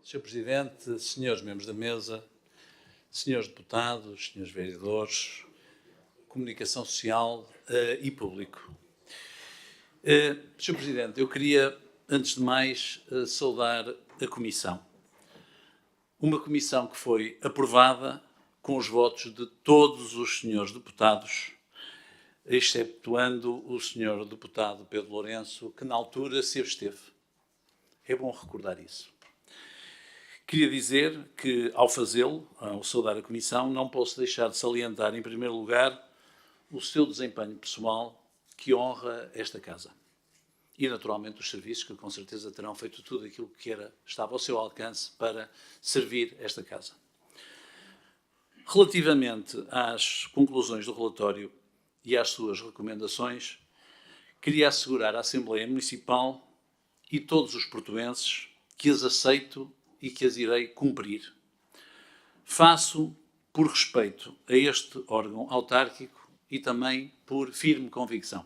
Sr. Presidente, senhores membros da mesa, senhores deputados, senhores vereadores, comunicação social e público. Sr. Presidente, eu queria, antes de mais, saudar a Comissão. Uma Comissão que foi aprovada com os votos de todos os senhores deputados, exceptuando o senhor deputado Pedro Lourenço, que na altura se absteve. É bom recordar isso. Queria dizer que, ao fazê-lo, ao saudar a Comissão, não posso deixar de salientar, em primeiro lugar, o seu desempenho pessoal, que honra esta Casa. E, naturalmente, os serviços que, com certeza, terão feito tudo aquilo que estava ao seu alcance para servir esta Casa. Relativamente às conclusões do relatório e às suas recomendações, queria assegurar à Assembleia Municipal e todos os portuenses que as aceito e que as irei cumprir. Faço por respeito a este órgão autárquico e também por firme convicção.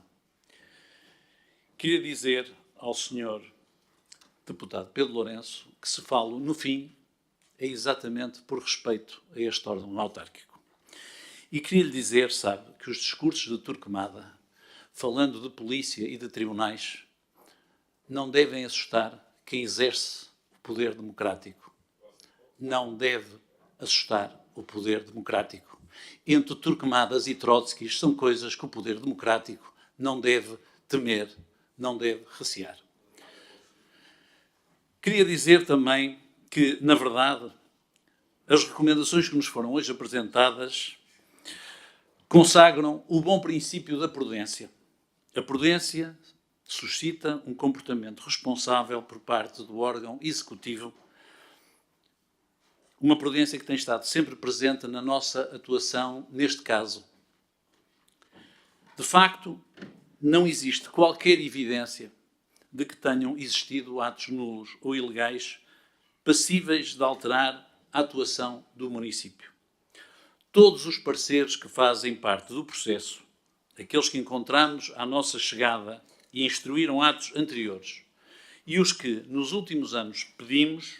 Queria dizer ao senhor deputado Pedro Lourenço que, se falo no fim, é exatamente por respeito a este órgão autárquico. E queria lhe dizer, sabe, que os discursos de Torquemada, falando de polícia e de tribunais, não devem assustar quem exerce o poder democrático. Não deve assustar o poder democrático. Entre Torquemadas e Trotskis são coisas que o poder democrático não deve temer, não deve recear. Queria dizer também que, na verdade, as recomendações que nos foram hoje apresentadas consagram o bom princípio da prudência. A prudência suscita um comportamento responsável por parte do órgão executivo, uma prudência que tem estado sempre presente na nossa atuação neste caso. De facto, não existe qualquer evidência de que tenham existido atos nulos ou ilegais passíveis de alterar a atuação do município. Todos os pareceres que fazem parte do processo, aqueles que encontramos à nossa chegada e instruíram atos anteriores, e os que nos últimos anos pedimos,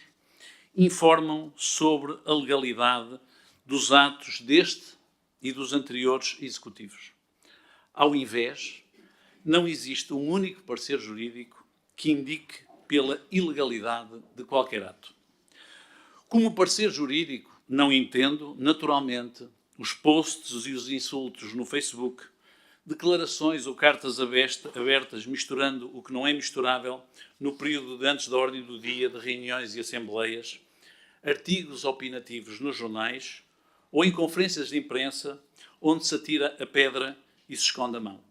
informam sobre a legalidade dos atos deste e dos anteriores executivos. Ao invés, não existe um único parecer jurídico que indique pela ilegalidade de qualquer ato. Como parecer jurídico, não entendo, naturalmente, os posts e os insultos no Facebook, declarações ou cartas abertas misturando o que não é misturável no período de antes da ordem do dia de reuniões e assembleias, artigos opinativos nos jornais ou em conferências de imprensa onde se atira a pedra e se esconde a mão,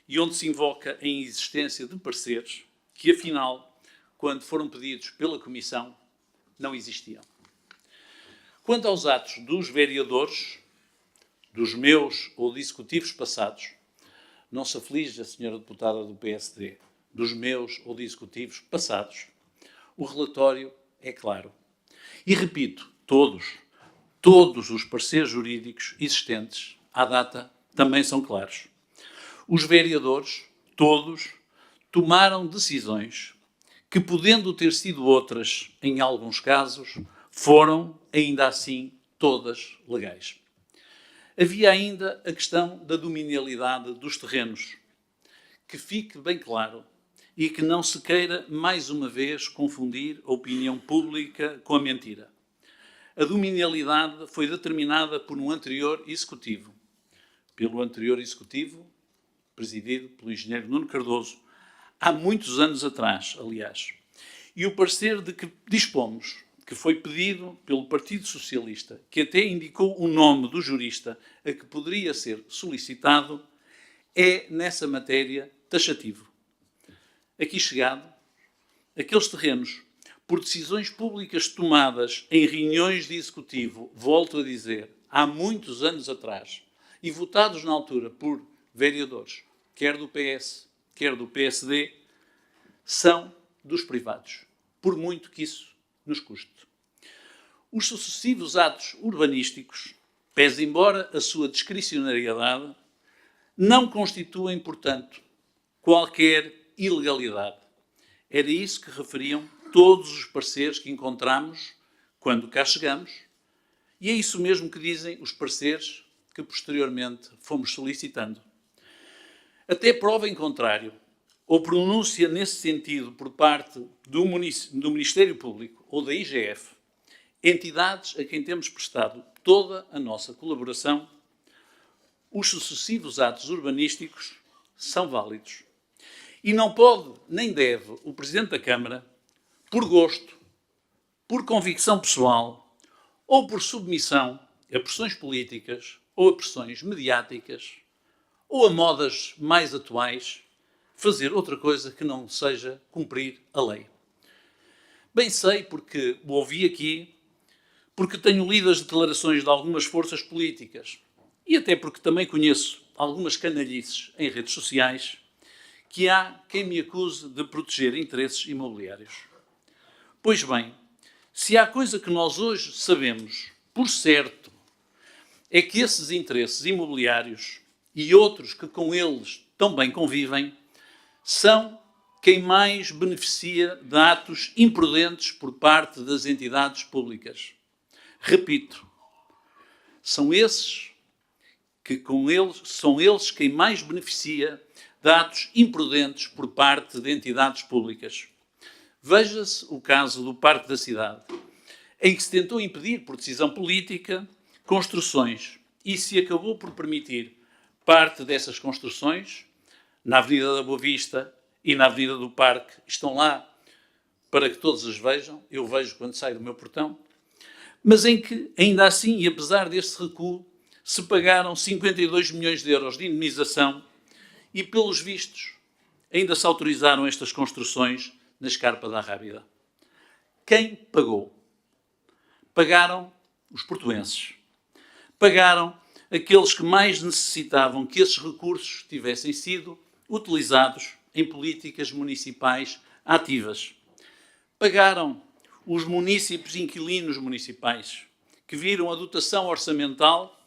e onde se invoca a inexistência de pareceres que, afinal, quando foram pedidos pela Comissão, não existiam. Quanto aos atos dos vereadores, dos meus ou de executivos passados, não se aflige a senhora deputada do PSD, dos meus ou de executivos passados, o relatório é claro. E repito, todos os pareceres jurídicos existentes à data também são claros. Os vereadores, todos, tomaram decisões que, podendo ter sido outras em alguns casos, foram, ainda assim, todas legais. Havia ainda a questão da dominialidade dos terrenos. Que fique bem claro e que não se queira, mais uma vez, confundir a opinião pública com a mentira. A dominialidade foi determinada por um anterior executivo, pelo anterior executivo, presidido pelo engenheiro Nuno Cardoso, há muitos anos atrás, aliás. E o parecer de que dispomos, que foi pedido pelo Partido Socialista, que até indicou o nome do jurista a que poderia ser solicitado, é, nessa matéria, taxativo. Aqui chegado, aqueles terrenos, por decisões públicas tomadas em reuniões de executivo, volto a dizer, há muitos anos atrás, e votados na altura por vereadores, quer do PS, quer do PSD, são dos privados, por muito que isso nos custe. Os sucessivos atos urbanísticos, pese embora a sua discricionariedade, não constituem, portanto, qualquer ilegalidade. Era isso que referiam todos os pareceres que encontramos quando cá chegamos, e é isso mesmo que dizem os pareceres que posteriormente fomos solicitando. Até prova em contrário, ou pronúncia nesse sentido por parte do Ministério Público ou da IGF, entidades a quem temos prestado toda a nossa colaboração, os sucessivos atos urbanísticos são válidos. E não pode nem deve o Presidente da Câmara, por gosto, por convicção pessoal ou por submissão a pressões políticas ou a pressões mediáticas ou a modas mais atuais, fazer outra coisa que não seja cumprir a lei. Bem sei, porque o ouvi aqui, porque tenho lido as declarações de algumas forças políticas e até porque também conheço algumas canalhices em redes sociais, que há quem me acuse de proteger interesses imobiliários. Pois bem, se há coisa que nós hoje sabemos, por certo, é que esses interesses imobiliários e outros que com eles também convivem, são quem mais beneficia de atos imprudentes por parte das entidades públicas. Repito, são eles quem mais beneficia de atos imprudentes por parte de entidades públicas. Veja-se o caso do Parque da Cidade, em que se tentou impedir, por decisão política, construções e se acabou por permitir parte dessas construções na Avenida da Boa Vista e na Avenida do Parque. Estão lá para que todos as vejam. Eu vejo quando saio do meu portão. Mas em que, ainda assim, e apesar deste recuo, se pagaram 52 milhões de euros de indemnização e, pelos vistos, ainda se autorizaram estas construções na Escarpa da Rábida. Quem pagou? Pagaram os portuenses. Pagaram aqueles que mais necessitavam que esses recursos tivessem sido utilizados em políticas municipais ativas. Pagaram os munícipes inquilinos municipais, que viram a dotação orçamental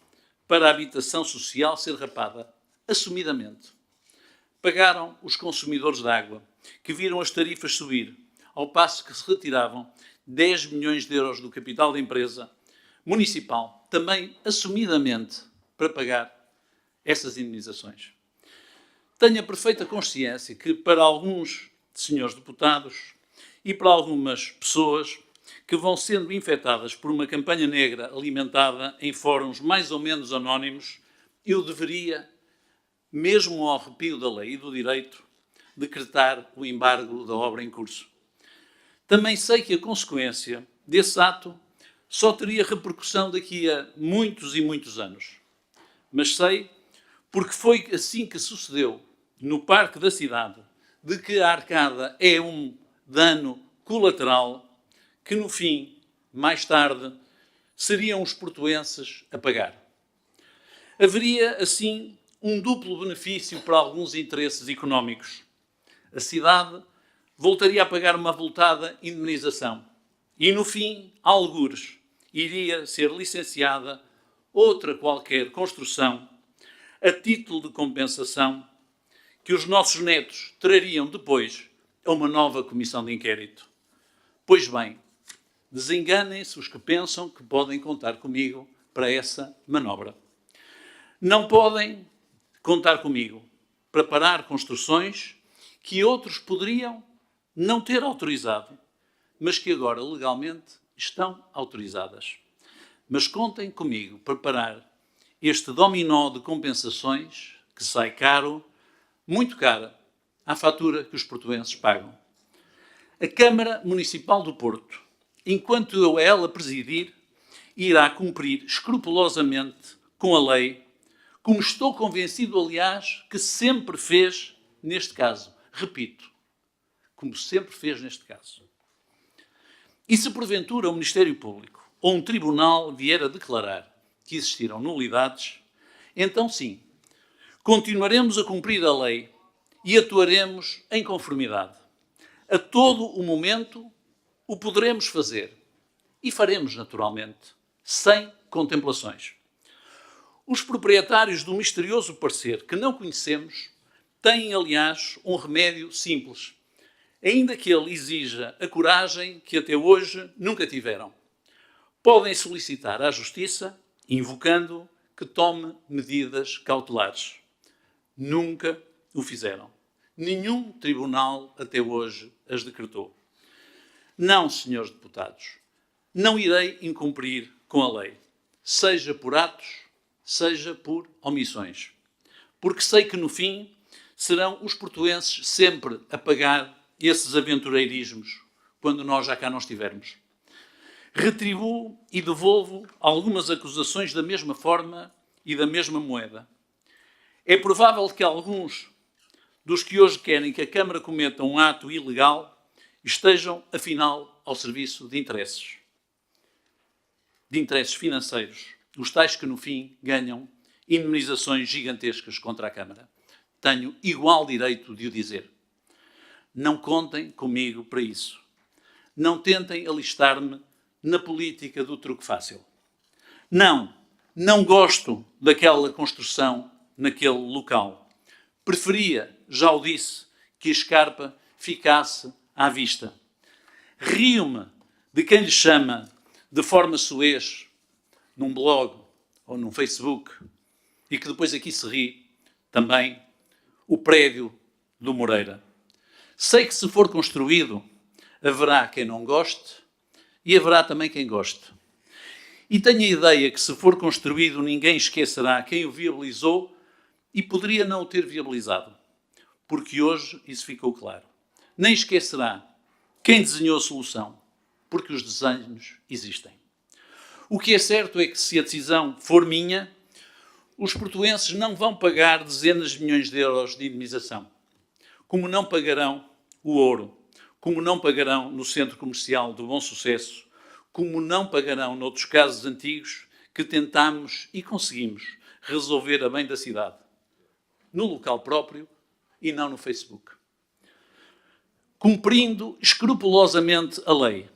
para a habitação social ser rapada, assumidamente. Pagaram os consumidores de água, que viram as tarifas subir, ao passo que se retiravam 10 milhões de euros do capital da empresa municipal, também assumidamente, para pagar essas indemnizações. Tenho a perfeita consciência que para alguns senhores deputados e para algumas pessoas que vão sendo infectadas por uma campanha negra alimentada em fóruns mais ou menos anónimos, eu deveria, mesmo ao arrepio da lei e do direito, decretar o embargo da obra em curso. Também sei que a consequência desse ato só teria repercussão daqui a muitos e muitos anos. Mas sei, porque foi assim que sucedeu no Parque da Cidade, de que a arcada é um dano colateral que, no fim, mais tarde, seriam os portuenses a pagar. Haveria, assim, um duplo benefício para alguns interesses económicos. A cidade voltaria a pagar uma avultada indemnização e, no fim, algures, iria ser licenciada outra qualquer construção a título de compensação que os nossos netos trariam depois a uma nova comissão de inquérito. Pois bem, desenganem-se os que pensam que podem contar comigo para essa manobra. Não podem contar comigo para parar construções que outros poderiam não ter autorizado, mas que agora legalmente estão autorizadas. Mas contem comigo para parar este dominó de compensações que sai caro, muito cara, à fatura que os portuenses pagam. A Câmara Municipal do Porto, enquanto eu a ela presidir, irá cumprir escrupulosamente com a lei, como estou convencido, aliás, que sempre fez neste caso. Repito, como sempre fez neste caso. E se porventura o Ministério Público ou um tribunal vier a declarar que existiram nulidades, então sim, continuaremos a cumprir a lei e atuaremos em conformidade. A todo o momento o poderemos fazer e faremos naturalmente, sem contemplações. Os proprietários do misterioso parecer que não conhecemos têm, aliás, um remédio simples. ainda que ele exija a coragem que até hoje nunca tiveram. Podem solicitar à Justiça, invocando que tome medidas cautelares. Nunca o fizeram. Nenhum tribunal até hoje as decretou. Não, senhores deputados, não irei incumprir com a lei, seja por atos, seja por omissões. Porque sei que, no fim, serão os portuenses sempre a pagar esses aventureirismos, quando nós já cá não estivermos. Retribuo e devolvo algumas acusações da mesma forma e da mesma moeda. É provável que alguns dos que hoje querem que a Câmara cometa um ato ilegal estejam, afinal, ao serviço de interesses financeiros, os tais que, no fim, ganham indemnizações gigantescas contra a Câmara. Tenho igual direito de o dizer. Não contem comigo para isso. Não tentem alistar-me na política do truque fácil. Não gosto daquela construção naquele local. Preferia, já o disse, que a escarpa ficasse à vista. Rio-me de quem lhe chama de forma soez num blog ou num Facebook e que depois aqui se ri também o prédio do Moreira. Sei que se for construído haverá quem não goste e haverá também quem goste. E tenho a ideia que se for construído ninguém esquecerá quem o viabilizou e poderia não o ter viabilizado, porque hoje isso ficou claro. Nem esquecerá quem desenhou a solução, porque os desenhos existem. O que é certo é que se a decisão for minha, os portuenses não vão pagar dezenas de milhões de euros de indemnização, como não pagarão o ouro, como não pagarão no centro comercial do Bom Sucesso, como não pagarão noutros casos antigos que tentámos e conseguimos resolver a bem da cidade, no local próprio e não no Facebook. Cumprindo escrupulosamente a lei,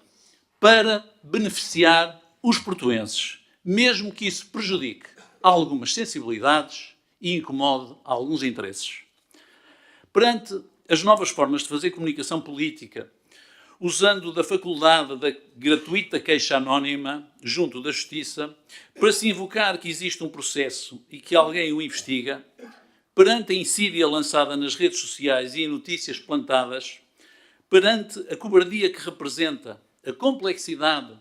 para beneficiar os portuenses, mesmo que isso prejudique algumas sensibilidades e incomode alguns interesses. Perante as novas formas de fazer comunicação política, usando da faculdade da gratuita queixa anónima junto da Justiça, para se invocar que existe um processo e que alguém o investiga, perante a insídia lançada nas redes sociais e em notícias plantadas, perante a cobardia que representa a complexidade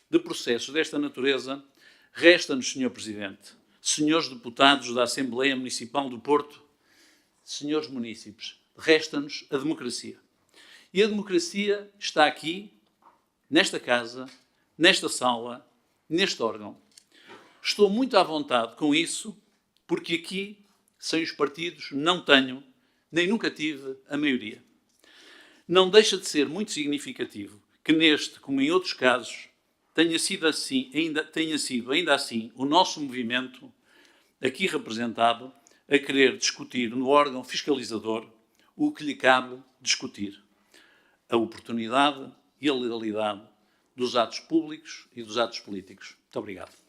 de processos desta natureza, resta-nos, Sr. Presidente, senhores deputados da Assembleia Municipal do Porto, senhores munícipes, resta-nos a democracia. E a democracia está aqui, nesta casa, nesta sala, neste órgão. Estou muito à vontade com isso, porque aqui, sem os partidos, não tenho, nem nunca tive, a maioria. Não deixa de ser muito significativo que neste, como em outros casos, tenha sido ainda assim o nosso movimento, aqui representado, a querer discutir no órgão fiscalizador o que lhe cabe discutir. A oportunidade e a legalidade dos atos públicos e dos atos políticos. Muito obrigado.